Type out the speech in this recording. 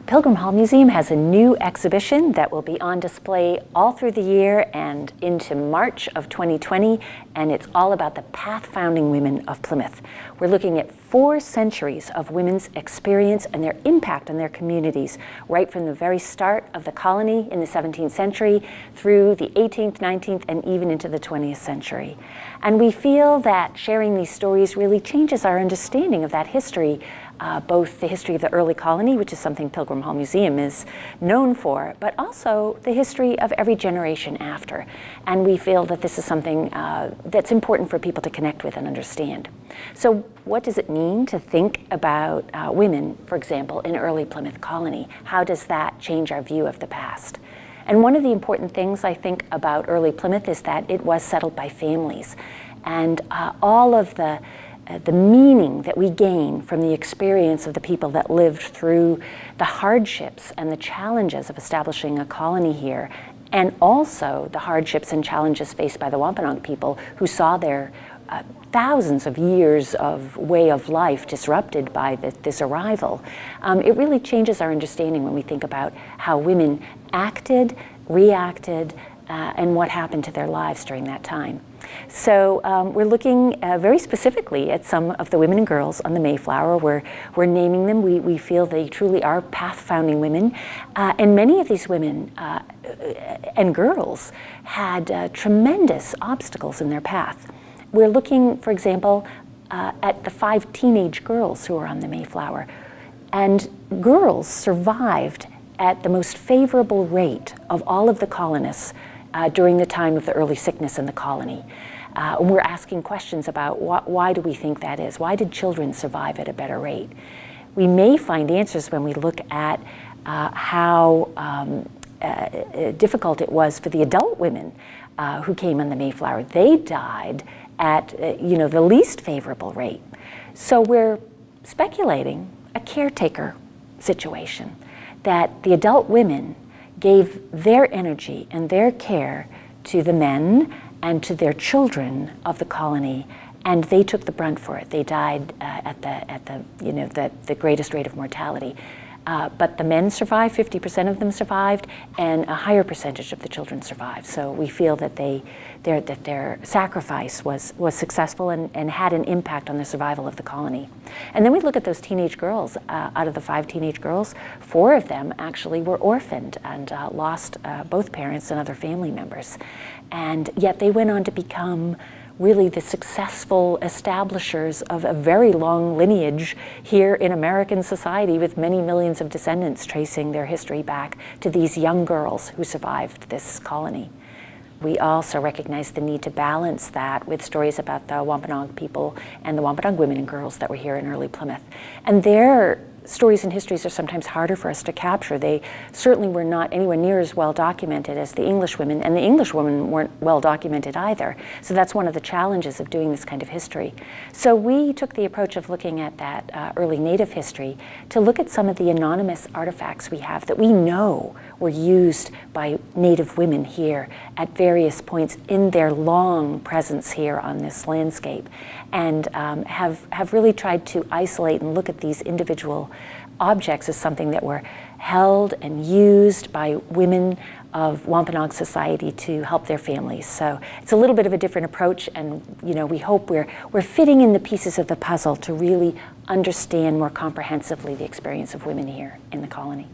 Pilgrim Hall Museum has a new exhibition that will be on display all through the year and into March of 2020, and it's all about the path-founding women of Plymouth. We're looking at 4 centuries of women's experience and their impact on their communities, right from the very start of the colony in the 17th century through the 18th, 19th, and even into the 20th century. And we feel that sharing these stories really changes our understanding of that history, both the history of the early colony, which is something Pilgrim Hall Museum is known for, but also the history of every generation after. And we feel that this is something that's important for people to connect with and understand. So what does it mean to think about women, for example, in early Plymouth colony? How does that change our view of the past? And one of the important things I think about early Plymouth is that it was settled by families. And all of the meaning that we gain from the experience of the people that lived through the hardships and the challenges of establishing a colony here, and also the hardships and challenges faced by the Wampanoag people who saw their thousands of years of way of life disrupted by this arrival. It really changes our understanding when we think about how women acted, reacted, and what happened to their lives during that time. So we're looking very specifically at some of the women and girls on the Mayflower. We're naming them. We feel they truly are path-founding women. And many of these women and girls had tremendous obstacles in their path. We're looking, for example, at the 5 teenage girls who are on the Mayflower. And girls survived at the most favorable rate of all of the colonists during the time of the early sickness in the colony. We're asking questions about why do we think that is? Why did children survive at a better rate? We may find answers when we look at how difficult it was for the adult women who came on the Mayflower. They died at the least favorable rate. So we're speculating a caretaker situation, that the adult women gave their energy and their care to the men and to their children of the colony, and they took the brunt for it. They died at the greatest rate of mortality. But the men survived, 50% of them survived, and a higher percentage of the children survived. So we feel that their sacrifice was successful and had an impact on the survival of the colony. And then we look at those teenage girls. Out of the 5 teenage girls, 4 of them actually were orphaned and lost both parents and other family members. And yet they went on to become really the successful establishers of a very long lineage here in American society, with many millions of descendants tracing their history back to these young girls who survived this colony. We also recognize the need to balance that with stories about the Wampanoag people and the Wampanoag women and girls that were here in early Plymouth. And their stories and histories are sometimes harder for us to capture. They certainly were not anywhere near as well documented as the English women, and the English women weren't well documented either. So that's one of the challenges of doing this kind of history. So we took the approach of looking at that early Native history to look at some of the anonymous artifacts we have that we know were used by Native women here at various points in their long presence here on this landscape, and have really tried to isolate and look at these individual objects as something that were held and used by women of Wampanoag society to help their families. So it's a little bit of a different approach, and we hope we're fitting in the pieces of the puzzle to really understand more comprehensively the experience of women here in the colony.